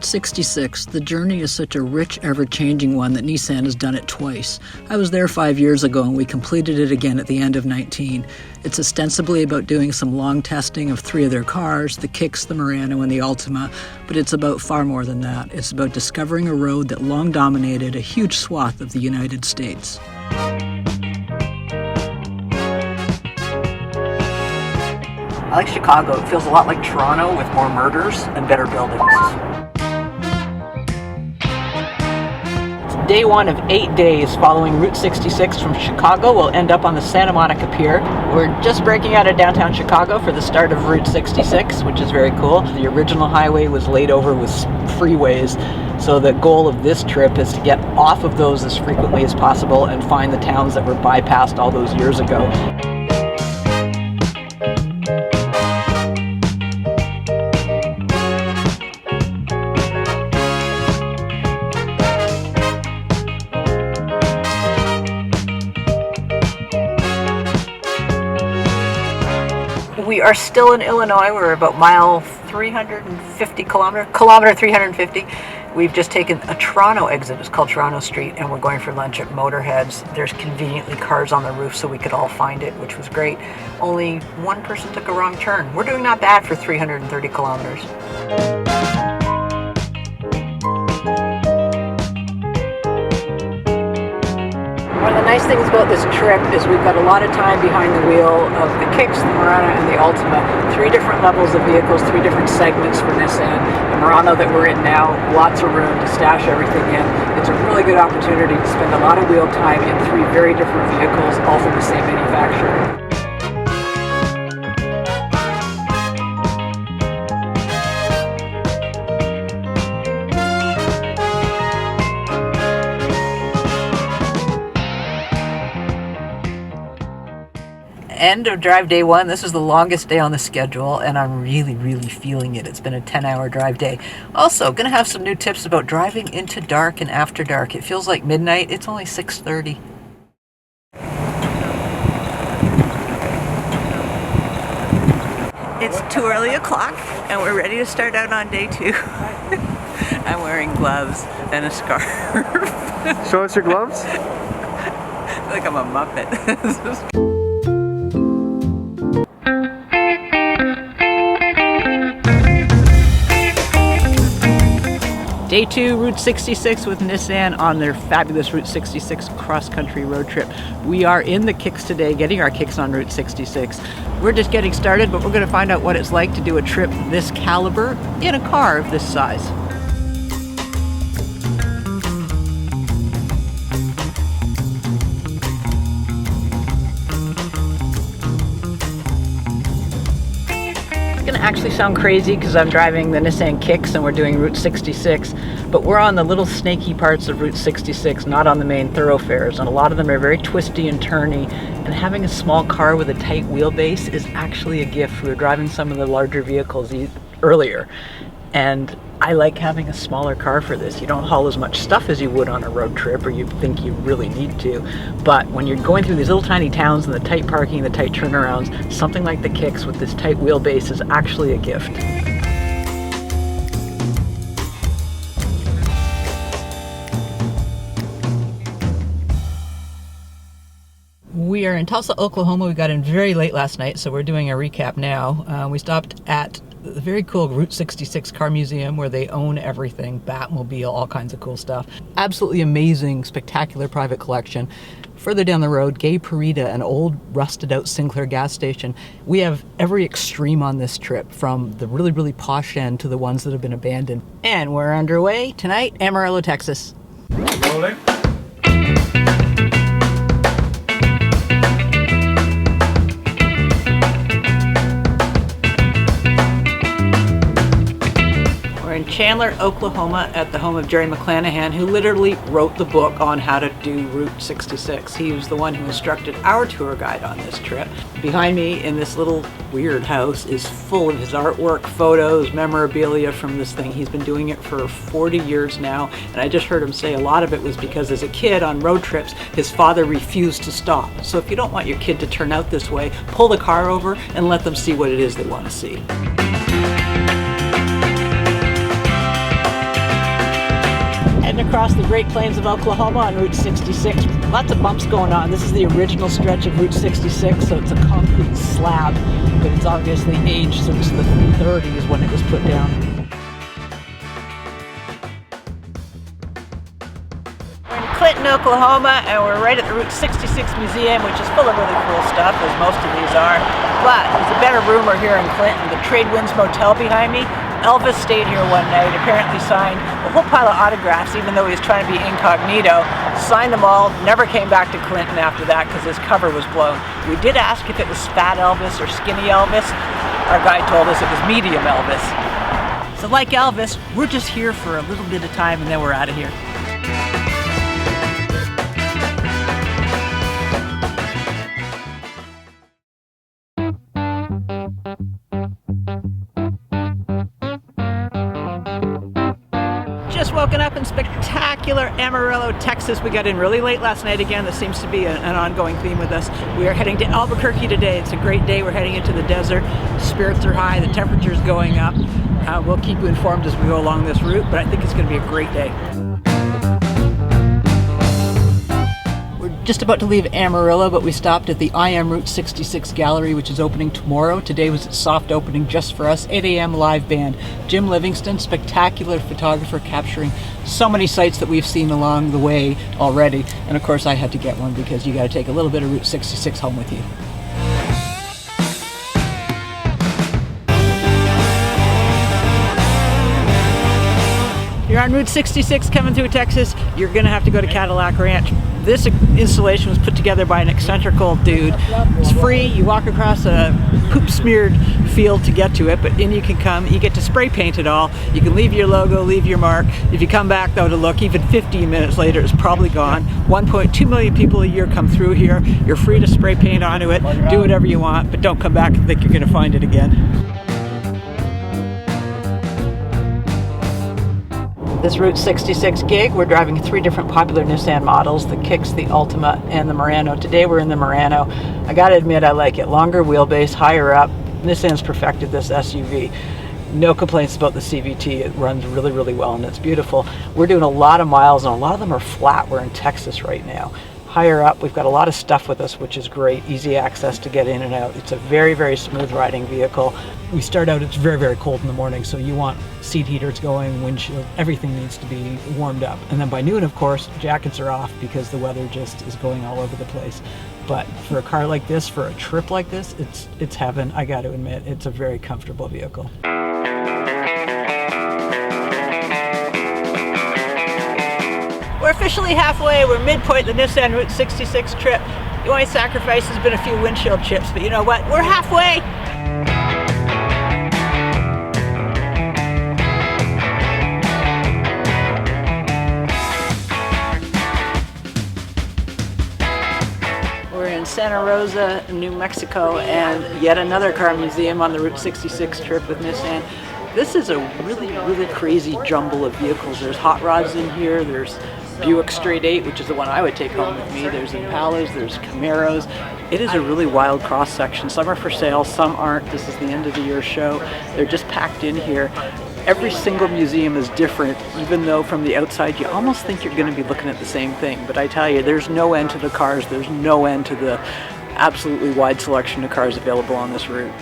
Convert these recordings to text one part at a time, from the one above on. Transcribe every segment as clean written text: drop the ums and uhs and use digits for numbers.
66, the journey is such a rich, ever-changing one that Nissan has done it twice. I was there 5 years ago and we completed it again at the end of 19. It's ostensibly about doing some long testing of 3 of their cars, the Kicks, the Murano, and the Altima, but it's about far more than that. It's about discovering a road that long dominated a huge swath of the United States. I like Chicago. It feels a lot like Toronto with more murders and better buildings. Day 1 of 8 days following Route 66 from Chicago. We'll end up on the Santa Monica Pier. We're just breaking out of downtown Chicago for the start of Route 66, which is very cool. The original highway was laid over with freeways, so the goal of this trip is to get off of those as frequently as possible and find the towns that were bypassed all those years ago. We are still in Illinois. We're about mile 350, kilometer 350. We've just taken a Toronto exit. It's called Toronto Street, and we're going for lunch at Motorhead's. There's conveniently cars on the roof so we could all find it, which was great. Only one person took a wrong turn. We're doing not bad for 330 kilometers. One of the nice things about this trip is we've got a lot of time behind the wheel of the Kicks, the Murano, and the Altima. 3 different levels of vehicles, 3 different segments for Nissan. The Murano that we're in now, lots of room to stash everything in. It's a really good opportunity to spend a lot of wheel time in 3 very different vehicles, all from the same manufacturer. End of drive day 1. This is the longest day on the schedule, and I'm really feeling it. It's been a 10-hour drive day. Also, gonna have some new tips about driving into dark and after dark. It feels like midnight. It's only 6:30. It's too early o'clock, and we're ready to start out on day 2. I'm wearing gloves and a scarf. Show us your gloves. I feel like I'm a Muppet. Day 2, Route 66 with Nissan on their fabulous Route 66 cross-country road trip. We are in the Kicks today, getting our kicks on Route 66. We're just getting started, but we're going to find out what it's like to do a trip this caliber in a car of this size. Actually sound crazy because I'm driving the Nissan Kicks and we're doing Route 66, but we're on the little snaky parts of Route 66, not on the main thoroughfares, and a lot of them are very twisty and turny, and having a small car with a tight wheelbase is actually a gift. We were driving some of the larger vehicles earlier, and I like having a smaller car for this. You don't haul as much stuff as you would on a road trip, or you think you really need to. But when you're going through these little tiny towns and the tight parking, the tight turnarounds, something like the Kicks with this tight wheelbase is actually a gift. We are in Tulsa, Oklahoma. We got in very late last night, so we're doing a recap now. We stopped at the very cool Route 66 car museum where they own everything, Batmobile, all kinds of cool stuff. Absolutely amazing, spectacular private collection. Further down the road, Gay Parita, an old rusted out Sinclair gas station. We have every extreme on this trip, from the really posh end to the ones that have been abandoned. And we're underway tonight, Amarillo, Texas. Rolling. In Chandler, Oklahoma, at the home of Jerry McClanahan, who literally wrote the book on how to do Route 66. He was the one who instructed our tour guide on this trip. Behind me in this little weird house is full of his artwork, photos, memorabilia from this thing. He's been doing it for 40 years now, and I just heard him say a lot of it was because as a kid on road trips, his father refused to stop. So if you don't want your kid to turn out this way, pull the car over and let them see what it is they want to see. heading across the Great Plains of Oklahoma on Route 66. Lots of bumps going on. This is the original stretch of Route 66, so it's a concrete slab, but it's obviously aged since the 30s when it was put down. We're in Clinton, Oklahoma, and we're right at the Route 66 Museum, which is full of really cool stuff, as most of these are. But there's a better rumor here in Clinton. The Trade Winds Motel behind me, Elvis stayed here one night, apparently signed a whole pile of autographs, even though he was trying to be incognito. Signed them all, never came back to Clinton after that because his cover was blown. We did ask if it was Fat Elvis or Skinny Elvis. Our guy told us it was Medium Elvis. So like Elvis, we're just here for a little bit of time and then we're out of here. Just woken up in spectacular Amarillo, Texas. We got in really late last night again. This seems to be an ongoing theme with us. We are heading to Albuquerque today. It's a great day. We're heading into the desert. Spirits are high. The temperature's going up. We'll keep you informed as we go along this route, but I think it's going to be a great day. Just about to leave Amarillo, but we stopped at the I Am Route 66 Gallery, which is opening tomorrow. Today was its soft opening just for us. 8 a.m. live band. Jim Livingston, spectacular photographer, capturing so many sights that we've seen along the way already. And of course I had to get one because you got to take a little bit of Route 66 home with you. You're on Route 66 coming through Texas, you're going to have to go to Cadillac Ranch. This installation was put together by an eccentric old dude. It's free, you walk across a poop-smeared field to get to it, but in you can come, you get to spray paint it all. You can leave your logo, leave your mark. If you come back though to look, even 15 minutes later, it's probably gone. 1.2 million people a year come through here. You're free to spray paint onto it, do whatever you want, but don't come back and think you're going to find it again. This Route 66 gig, we're driving 3 different popular Nissan models, the Kicks, the Altima, and the Murano. Today we're in the Murano. I gotta admit I like it. Longer wheelbase, higher up. Nissan's perfected this SUV. No complaints about the CVT. It runs really, really well and it's beautiful. We're doing a lot of miles and a lot of them are flat. We're in Texas right now. Higher up, we've got a lot of stuff with us, which is great. Easy access to get in and out. It's a very, very smooth riding vehicle. We start out, it's very, very cold in the morning, so you want seat heaters going, windshield, everything needs to be warmed up. And then by noon, of course, jackets are off because the weather just is going all over the place. But for a car like this, for a trip like this, it's heaven. I got to admit, it's a very comfortable vehicle. We're officially halfway. We're midpoint the Nissan Route 66 trip. The only sacrifice has been a few windshield chips, but you know what? We're halfway. We're in Santa Rosa, New Mexico, and yet another car museum on the Route 66 trip with Nissan. This is a really, really crazy jumble of vehicles. There's hot rods in here. There's Buick Straight 8, which is the one I would take home with me. There's Impalas, there's Camaros. It is a really wild cross section. Some are for sale, some aren't. This is the end of the year show. They're just packed in here. Every single museum is different, even though from the outside you almost think you're going to be looking at the same thing. But I tell you, there's no end to the cars. There's no end to the absolutely wide selection of cars available on this route.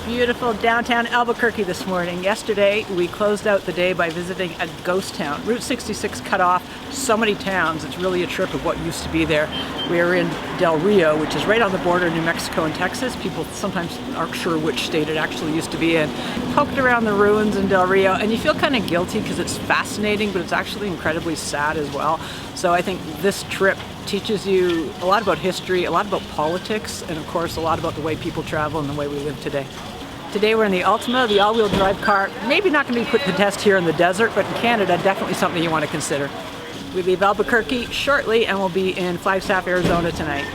Beautiful downtown Albuquerque this morning. Yesterday we closed out the day by visiting a ghost town. Route 66 cut off so many towns. It's really a trip of what used to be there. We are in Del Rio, which is right on the border of New Mexico and Texas. People sometimes aren't sure which state it actually used to be in. Poked around the ruins in Del Rio and you feel kind of guilty because it's fascinating, but it's actually incredibly sad as well. So I think this trip teaches you a lot about history, a lot about politics, and of course a lot about the way people travel and the way we live today. Today we're in the Altima, the all-wheel drive car. Maybe not going to be put to the test here in the desert, but in Canada, definitely something you want to consider. We leave Albuquerque shortly and we'll be in Flagstaff, Arizona tonight.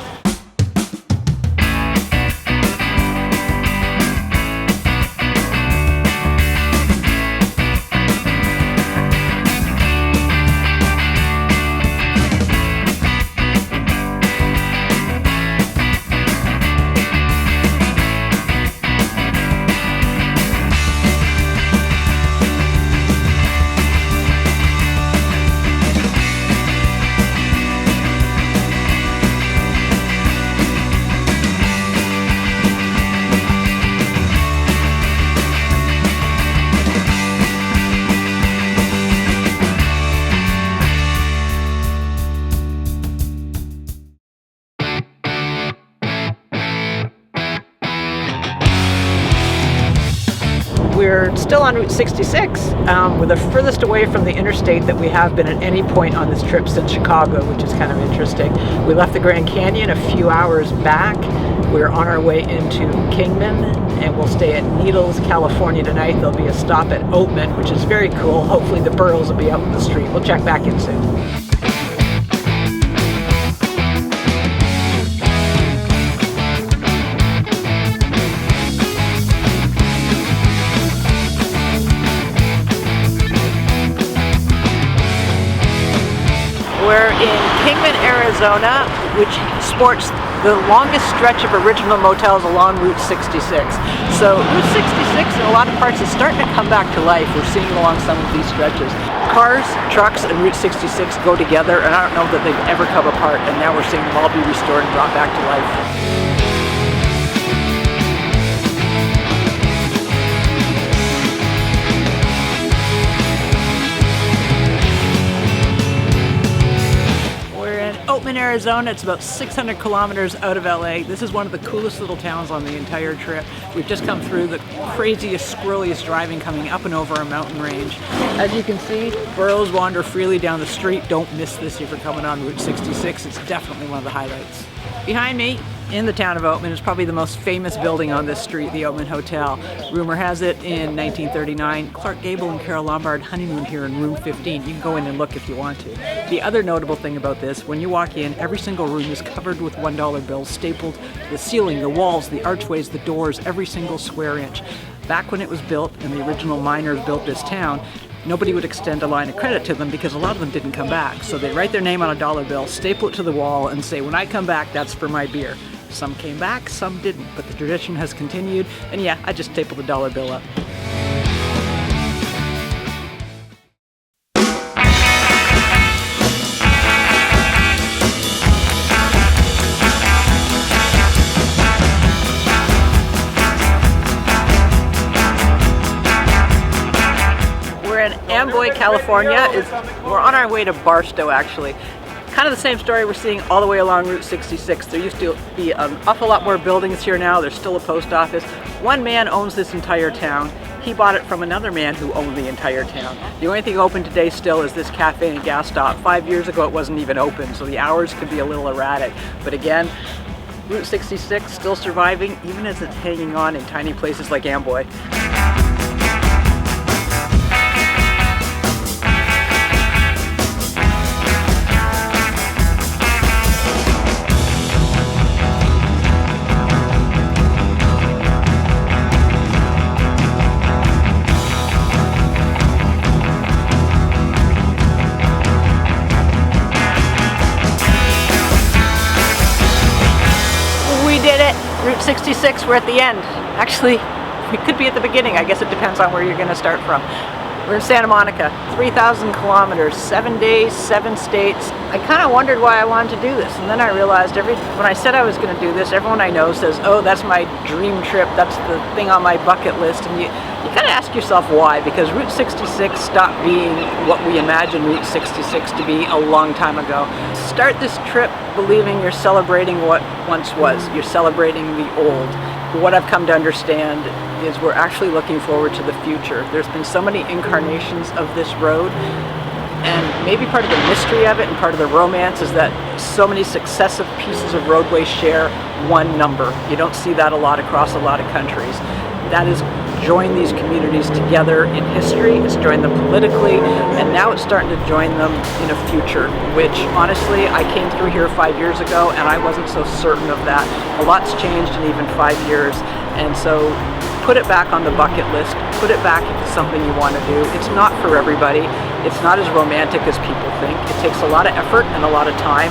We're still on Route 66. We're the furthest away from the interstate that we have been at any point on this trip since Chicago, which is kind of interesting. We left the Grand Canyon a few hours back. We're on our way into Kingman, and we'll stay at Needles, California tonight. There'll be a stop at Oatman, which is very cool. Hopefully the burros will be out in the street. We'll check back in soon. We're in Kingman, Arizona, which sports the longest stretch of original motels along Route 66. So Route 66 in a lot of parts is starting to come back to life. We're seeing along some of these stretches. Cars, trucks, and Route 66 go together, and I don't know that they've ever come apart, and now we're seeing them all be restored and brought back to life. Oatman, Arizona. It's about 600 kilometers out of LA. This is one of the coolest little towns on the entire trip. We've just come through the craziest, squirreliest driving coming up and over a mountain range. As you can see, burros wander freely down the street. Don't miss this if you're coming on Route 66. It's definitely one of the highlights. Behind me, in the town of Oatman, is probably the most famous building on this street, the Oatman Hotel. Rumor has it, in 1939, Clark Gable and Carole Lombard honeymooned here in room 15. You can go in and look if you want to. The other notable thing about this, when you walk in, every single room is covered with $1 bills, stapled to the ceiling, the walls, the archways, the doors, every single square inch. Back when it was built and the original miners built this town, nobody would extend a line of credit to them because a lot of them didn't come back. So they write their name on a dollar bill, staple it to the wall, and say, when I come back, that's for my beer. Some came back, some didn't, but the tradition has continued, and yeah, I just stapled the dollar bill up. We're in Amboy, California. We're on our way to Barstow, actually. Kind of the same story we're seeing all the way along Route 66. There used to be an awful lot more buildings here now. There's still a post office. One man owns this entire town. He bought it from another man who owned the entire town. The only thing open today still is this cafe and gas stop. 5 years ago it wasn't even open, so the hours could be a little erratic. But again, Route 66 still surviving, even as it's hanging on in tiny places like Amboy. Route 66, we're at the end. Actually, we could be at the beginning. I guess it depends on where you're going to start from. We're in Santa Monica, 3,000 kilometers, 7 days, 7 states. I kind of wondered why I wanted to do this, and then I realized when I said I was going to do this, everyone I know says, oh, that's my dream trip, that's the thing on my bucket list, and you kind of ask yourself why, because Route 66 stopped being what we imagined Route 66 to be a long time ago. Start this trip believing you're celebrating what once was. You're celebrating the old. What I've come to understand is we're actually looking forward to the future. There's been so many incarnations of this road, and maybe part of the mystery of it and part of the romance is that so many successive pieces of roadway share one number. You don't see that a lot across a lot of countries. That is join these communities together in history, it's joined them politically, and now it's starting to join them in a future, which honestly, I came through here 5 years ago and I wasn't so certain of that. A lot's changed in even 5 years, and so put it back on the bucket list, put it back if it's something you want to do. It's not for everybody, it's not as romantic as people think. It takes a lot of effort and a lot of time,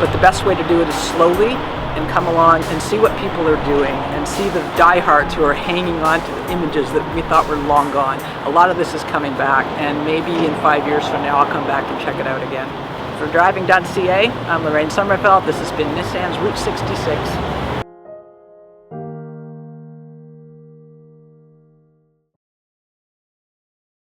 but the best way to do it is slowly and come along and see what people are doing and see the diehards who are hanging on to the images that we thought were long gone. A lot of this is coming back, and maybe in 5 years from now I'll come back and check it out again. For Driving.ca, I'm Lorraine Sommerfeld. This has been Nissan's Route 66.